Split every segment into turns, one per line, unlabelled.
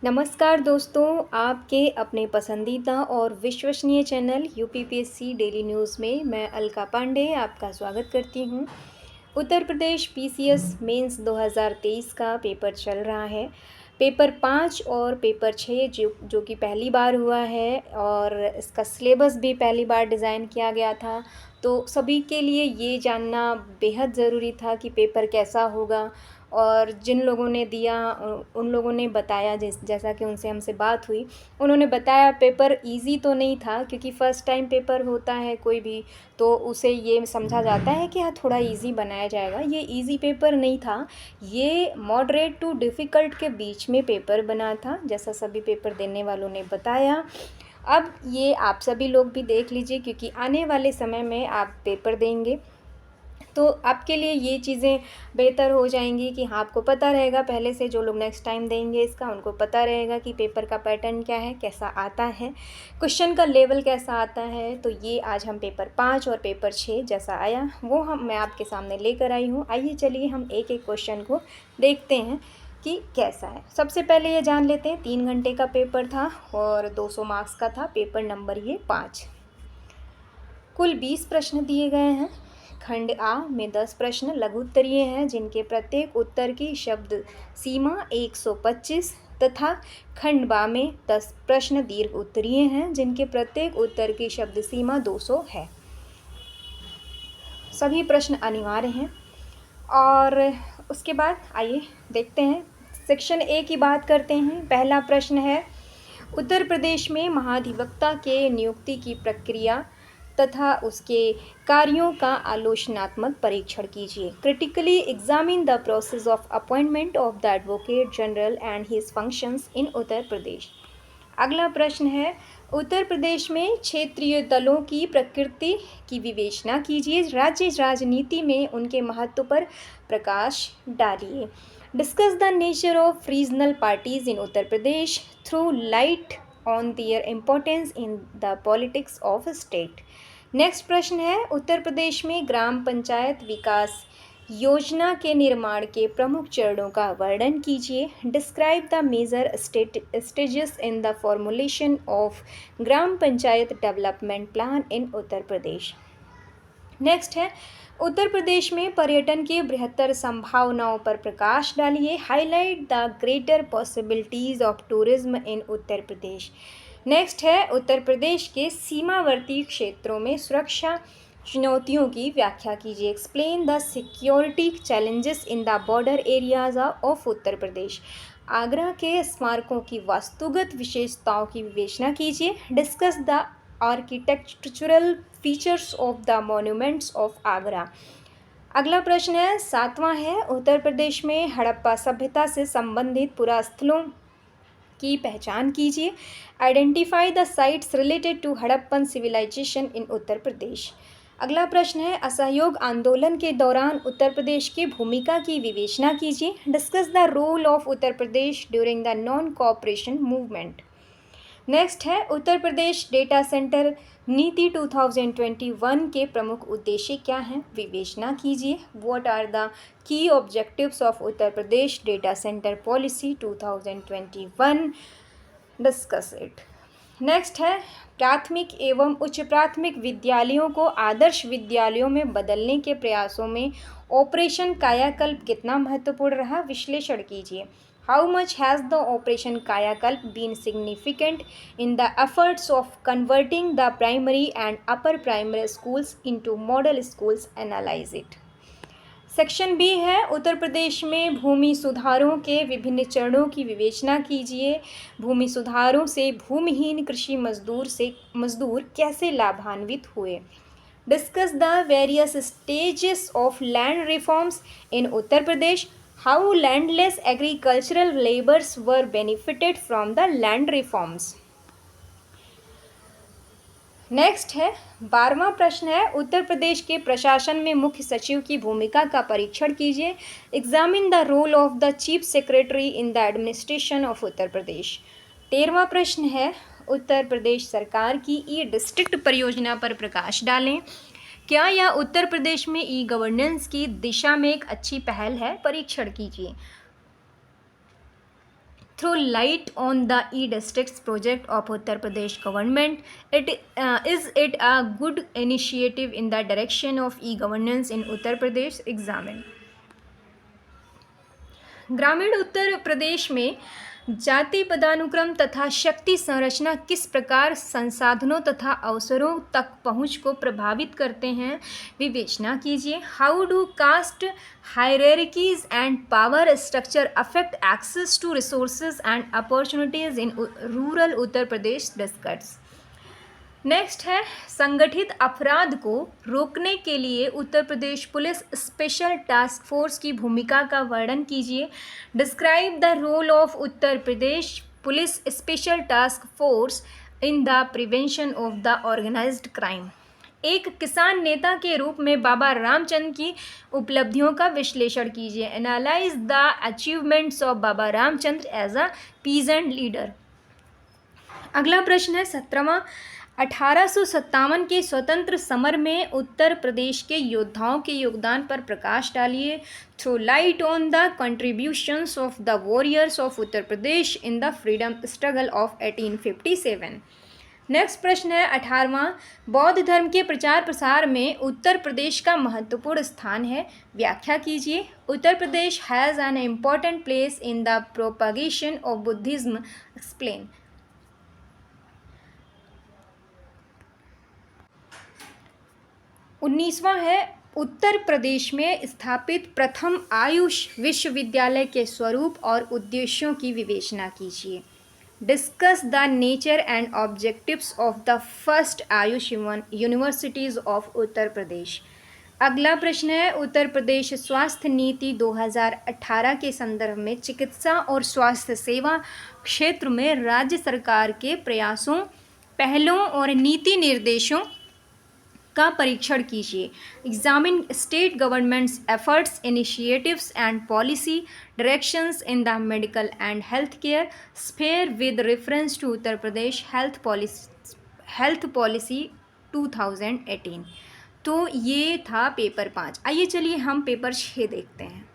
नमस्कार दोस्तों, आपके अपने पसंदीदा और विश्वसनीय चैनल यूपीपीएससी डेली न्यूज़ में मैं अलका पांडे आपका स्वागत करती हूं। उत्तर प्रदेश पीसीएस मेंस 2023 का पेपर चल रहा है। पेपर 5 और पेपर 6 जो कि पहली बार हुआ है और इसका सिलेबस भी पहली बार डिज़ाइन किया गया था। तो सभी के लिए ये जानना बेहद ज़रूरी था कि पेपर कैसा होगा। और जिन लोगों ने दिया उन लोगों ने बताया जैसा कि उनसे हमसे बात हुई, उन्होंने बताया पेपर इजी तो नहीं था, क्योंकि फ़र्स्ट टाइम पेपर होता है कोई भी, तो उसे ये समझा जाता है कि हाँ थोड़ा इजी बनाया जाएगा। ये इजी पेपर नहीं था, ये मॉडरेट टू डिफ़िकल्ट के बीच में पेपर बना था, जैसा सभी पेपर देने वालों ने बताया। अब ये आप सभी लोग भी देख लीजिए, क्योंकि आने वाले समय में आप पेपर देंगे तो आपके लिए ये चीज़ें बेहतर हो जाएंगी कि हाँ, आपको पता रहेगा पहले से। जो लोग नेक्स्ट टाइम देंगे इसका, उनको पता रहेगा कि पेपर का पैटर्न क्या है, कैसा आता है, क्वेश्चन का लेवल कैसा आता है। तो ये आज हम पेपर 5 और पेपर 6 जैसा आया वो मैं आपके सामने लेकर आई हूँ। आइए चलिए हम एक एक क्वेश्चन को देखते हैं कि कैसा है। सबसे पहले ये जान लेते हैं, 3 घंटे का पेपर था और 200 मार्क्स का था। पेपर नंबर ये 5। कुल 20 प्रश्न दिए गए हैं। खंड आ में 10 प्रश्न लघु उत्तरीय हैं, जिनके प्रत्येक उत्तर की शब्द सीमा 125 तथा खंड बा में 10 प्रश्न दीर्घ उत्तरीय हैं, जिनके प्रत्येक उत्तर की शब्द सीमा 200 है। सभी प्रश्न अनिवार्य हैं। और उसके बाद आइए देखते हैं, सेक्शन ए की बात करते हैं। पहला प्रश्न है, उत्तर प्रदेश में महाधिवक्ता के नियुक्ति की प्रक्रिया तथा उसके कार्यों का आलोचनात्मक परीक्षण कीजिए। Critically examine the process of appointment of the advocate general and his functions in Uttar Pradesh. अगला प्रश्न है, उत्तर प्रदेश में क्षेत्रीय दलों की प्रकृति की विवेचना कीजिए। राज्य राजनीति में उनके महत्व पर प्रकाश डालिए। Discuss the nature of regional parties in Uttar Pradesh through light on their importance in the politics of state. Next प्रश्न है, उत्तर प्रदेश में ग्राम पंचायत विकास योजना के निर्माण के प्रमुख चरणों का वर्णन कीजिए। Describe the major stages in the formulation of gram panchayat development plan in Uttar Pradesh. Next है, उत्तर प्रदेश में पर्यटन की बृहत्तर संभावनाओं पर प्रकाश डालिए। Highlight the greater possibilities of tourism in Uttar Pradesh. Next है, उत्तर प्रदेश के सीमावर्ती क्षेत्रों में सुरक्षा चुनौतियों की व्याख्या कीजिए। Explain the security challenges in the border areas of Uttar Pradesh. Agra के स्मारकों की वास्तुगत विशेषताओं की विवेचना कीजिए। Discuss the architectural features of the monuments of Agra. अगला प्रश्न है, 7वां है, उत्तर प्रदेश में हड़प्पा सभ्यता से संबंधित पुरास्थलों की पहचान कीजिए। Identify the sites related to Harappan civilisation in Uttar Pradesh. अगला प्रश्न है, असहयोग आंदोलन के दौरान उत्तर प्रदेश की भूमिका की विवेचना कीजिए। Discuss the role of Uttar Pradesh during the non cooperation movement. Next है, उत्तर प्रदेश डेटा सेंटर नीति 2021 के प्रमुख उद्देश्य क्या हैं, विवेचना कीजिए। What are the key objectives of Uttar Pradesh data centre policy 2021, discuss it. Next है, प्राथमिक एवं उच्च प्राथमिक विद्यालयों को आदर्श विद्यालयों में बदलने के प्रयासों में ऑपरेशन कायाकल्प कितना महत्वपूर्ण रहा, विश्लेषण कीजिए। How much has the Operation Kayakalp been significant in the efforts of converting the primary and upper primary schools into model schools? Analyze it. Section B है, उत्तर प्रदेश में भूमि सुधारों के विभिन्न चरणों की विवेचना कीजिए। भूमि सुधारों से भूमिहीन कृषि मजदूर कैसे लाभान्वित हुए। Discuss the various stages of land reforms in Uttar Pradesh. How landless agricultural laborers were benefited from the land reforms. Next है, 12वां प्रश्न है, उत्तर प्रदेश के प्रशासन में मुख्य सचिव की भूमिका का परीक्षण कीजिए। Examine the role of the chief secretary in the administration of Uttar Pradesh. 13वां प्रश्न है, उत्तर प्रदेश सरकार की ई डिस्ट्रिक्ट परियोजना पर प्रकाश डालें। क्या यह उत्तर प्रदेश में ई गवर्नेंस की दिशा में एक अच्छी पहल है, परीक्षण कीजिए। throw light on the e-districts project of Uttar Pradesh government. Is it a good initiative in the direction of e-governance in Uttar Pradesh? Examine. ग्रामीण उत्तर प्रदेश में जाति पदानुक्रम तथा शक्ति संरचना किस प्रकार संसाधनों तथा अवसरों तक पहुंच को प्रभावित करते हैं, विवेचना कीजिए. How do caste hierarchies and power structure affect access to resources and opportunities in rural Uttar Pradesh? Discuss. Next है, संगठित अपराध को रोकने के लिए Uttar Pradesh police special task force की भूमिका का वर्णन कीजिए. Describe the role of Uttar Pradesh police special task force in the prevention of the organised crime. एक किसान नेता के रूप में बाबा रामचंद्र की उपलब्धियों का विश्लेषण कीजिए. Analyse the achievements of Baba Ramchandra as a peasant leader. अगला प्रश्न है 17वां. 1857 के स्वतंत्र समर में उत्तर प्रदेश के योद्धाओं के योगदान पर प्रकाश डालिए. Throw light on the contributions of the warriors of Uttar Pradesh in the freedom struggle of 1857. Next प्रश्न है 18वां. बौद्ध धर्म के प्रचार प्रसार में उत्तर प्रदेश का महत्वपूर्ण स्थान है, व्याख्या कीजिए. Uttar Pradesh has an important place in the propagation of Buddhism. Explain. 19वां है, उत्तर प्रदेश में स्थापित प्रथम आयुष विश्वविद्यालय के स्वरूप और उद्देश्यों की विवेचना कीजिए. Discuss the nature and objectives of the first AYUSH universities of Uttar Pradesh. अगला प्रश्न है, उत्तर प्रदेश स्वास्थ्य नीति 2018 के संदर्भ में चिकित्सा और स्वास्थ्य सेवा क्षेत्र में राज्य सरकार के प्रयासों, पहलों और नीति निर्देशों का परीक्षण कीजिए. Examine state governments efforts, initiatives and policy directions in the medical and health care sphere with reference to Uttar Pradesh health policy 2018. तो ये था पेपर 5. आइए चलिए हम पेपर 6 देखते हैं.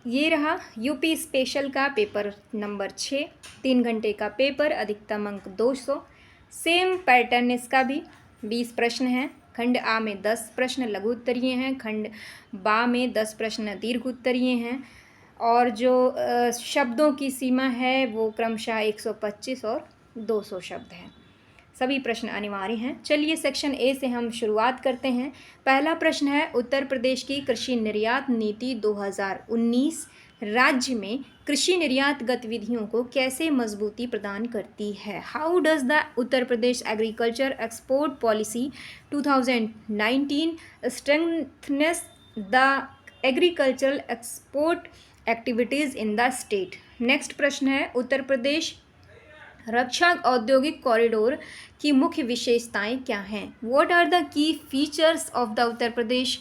ये रहा यूपी स्पेशल का पेपर नंबर 6. 3 घंटे का पेपर, अधिकतम अंक 200. सेम पैटर्न इसका भी. 20 प्रश्न हैं. खंड आ में 10 प्रश्न लघु उत्तरीय हैं, खंड बा में 10 प्रश्न दीर्घ उत्तरीय हैं, और जो शब्दों की सीमा है वो क्रमशः 125 और 200 शब्द हैं. सभी प्रश्न अनिवार्य हैं. चलिए सेक्शन ए से हम शुरुआत करते हैं. पहला प्रश्न है, उत्तर प्रदेश की कृषि निर्यात नीति 2019 राज्य में कृषि निर्यात गतिविधियों को कैसे मजबूती प्रदान करती है. How does the Uttar Pradesh agriculture export policy 2019 strengthens the agricultural export activities in the state. Next प्रश्न है, उत्तर प्रदेश रक्षा औद्योगिक कॉरिडोर की मुख्य विशेषताएं क्या हैं. What are the key features of the Uttar Pradesh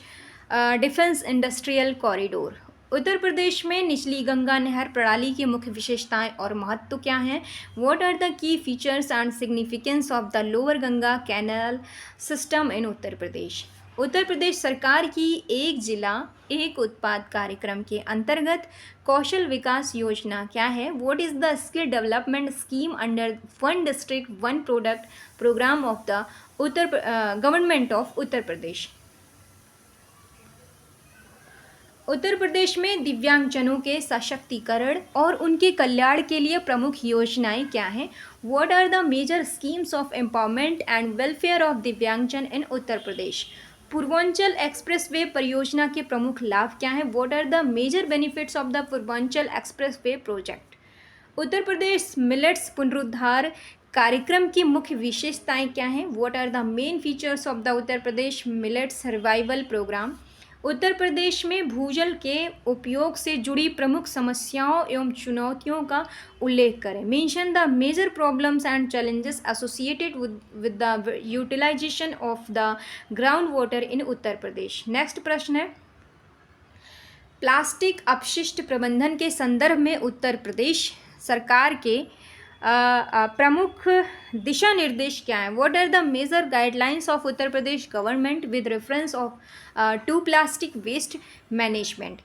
defence industrial corridor. Uttar Pradesh में निचली गंगा नहर प्रणाली की मुख्य विशेषताएं और महत्व क्या हैं. What are the key features and significance of the lower Ganga canal system in Uttar Pradesh. Uttar Pradesh सरकार की एक जिला एक उत्पाद कार्यक्रम के अंतर्गत कौशल विकास योजना क्या है. What is the skill development scheme under one district one product programme of the government of Uttar Pradesh. Uttar Pradesh में दिव्यांगजनों के सशक्तिकरण और उनके कल्याण के लिए प्रमुख योजनाएं क्या हैं. What are the major schemes of empowerment and welfare of divyangjan in Uttar Pradesh. Purvanchal expressway परियोजना के प्रमुख लाभ क्या हैं. What are the major benefits of the Purvanchal expressway project. Uttar Pradesh millets पुनरुद्धार कार्यक्रम की मुख्य विशेषताएं क्या हैं. What are the main features of the Uttar Pradesh millets revival programme. Uttar Pradesh में भूजल के उपयोग से जुड़ी प्रमुख समस्याओं एवं चुनौतियों का उल्लेख करें. Mention the major problems and challenges associated with the utilisation of the ground water in Uttar Pradesh. Next प्रश्न है, प्लास्टिक अपशिष्ट प्रबंधन के संदर्भ में उत्तर प्रदेश सरकार के प्रमुख दिशा निर्देश क्या हैं. What are the major guidelines of Uttar Pradesh government with reference of to plastic waste management.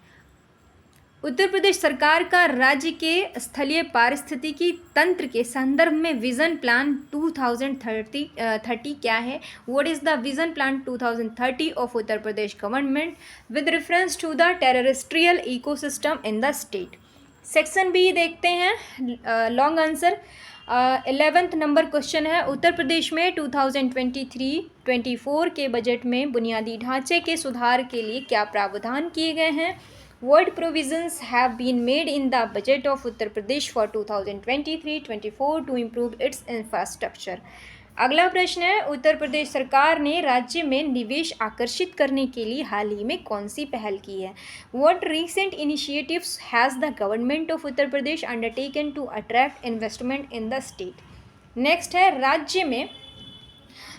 Uttar Pradesh सरकार का राज्य के स्थलीय पारिस्थितिकी तंत्र के संदर्भ में विजन प्लान 2030 क्या है? What is the vision plan 2030 of Uttar Pradesh government with reference to the terrestrial ecosystem in the state? Section B देखते हैं, long answer. 11th number question है, उत्तर प्रदेश में 2023-24 के बजट में बुनियादी ढांचे के सुधार के लिए क्या प्रावधान किए गए हैं? What provisions have been made in the budget of Uttar Pradesh for 2023-24 to improve its infrastructure? अगला प्रश्न है, उत्तर प्रदेश सरकार ने राज्य में निवेश आकर्षित करने के लिए हाल ही में कौन सी पहल की है? What recent initiatives has the government of Uttar Pradesh undertaken to attract investment in the state? Next है, राज्य में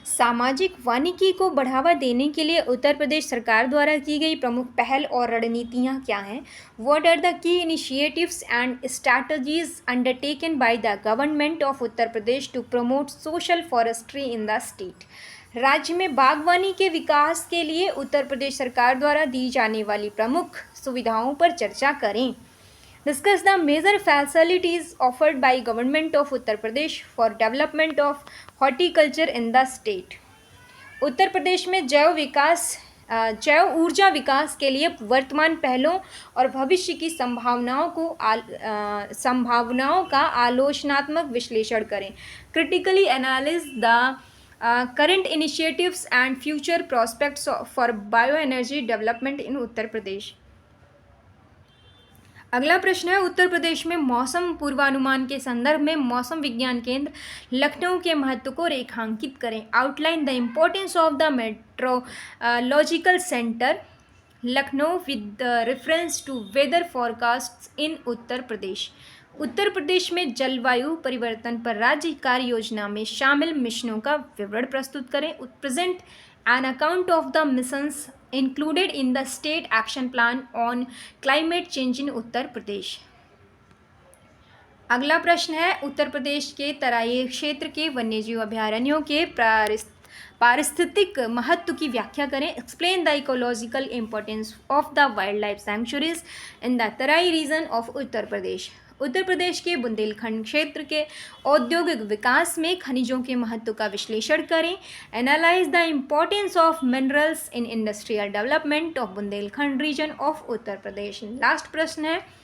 सामाजिक वानिकी को बढ़ावा देने के लिए उत्तर प्रदेश सरकार द्वारा की गई प्रमुख पहल और रणनीतियाँ क्या हैं? What are the key initiatives and strategies undertaken by the government of Uttar Pradesh to promote social forestry in the state? राज्य में बागवानी के विकास के लिए उत्तर प्रदेश सरकार द्वारा दी जाने वाली प्रमुख सुविधाओं पर चर्चा करें। Discuss the major facilities offered by Government of Uttar Pradesh for development of horticulture in the state. उत्तर प्रदेश में जैव ऊर्जा विकास के लिए वर्तमान पहलों और भविष्य की संभावनाओं का आलोचनात्मक विश्लेषण करें। Critically analyze the current initiatives and future prospects for bioenergy development in उत्तर प्रदेश। अगला प्रश्न है, उत्तर प्रदेश में मौसम पूर्वानुमान के संदर्भ में मौसम विज्ञान केंद्र लखनऊ के महत्व को रेखांकित करें। Outline the importance of the meteorological centre Lucknow with reference to weather forecast in Uttar Pradesh. Uttar Pradesh में जलवायु परिवर्तन पर राज्य कार्य योजना में शामिल मिशनों का विवरण प्रस्तुत करें। Present an account of the missions included in the state action plan on climate change in उत्तर प्रदेश। अगला प्रश्न है, उत्तर प्रदेश के तराई क्षेत्र के वन्यजीव अभयारण्यों के पारिस्थितिक महत्व की व्याख्या करें। Explain the ecological importance of the wild life sanctuaries in the Terai region of Uttar Pradesh. Uttar Pradesh के बुंदेलखंड क्षेत्र के औद्योगिक विकास में खनिजों के महत्व का विश्लेषण करें। Analyse the importance of minerals in industrial development of Bundelkhand region of Uttar Pradesh. Last प्रश्न है,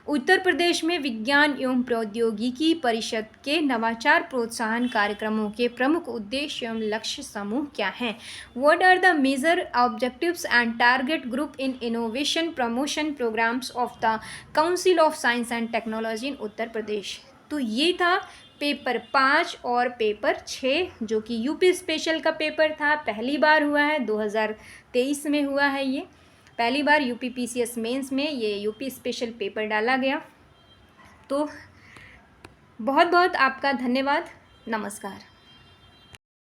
उत्तर प्रदेश में विज्ञान एवं प्रौद्योगिकी परिषद के नवाचार प्रोत्साहन कार्यक्रमों के प्रमुख उद्देश्य एवं लक्ष्य समूह क्या हैं? What are the major objectives and target group in innovation promotion programmes of the council of science and technology in Uttar Pradesh. तो ये था पेपर 5 और पेपर 6 जो कि यूपी स्पेशल का पेपर था। पहली बार हुआ है, 2023 में हुआ है। ये पहली बार यूपी पीसीएस मेंस में ये यूपी स्पेशल पेपर डाला गया। तो बहुत बहुत आपका धन्यवाद। नमस्कार।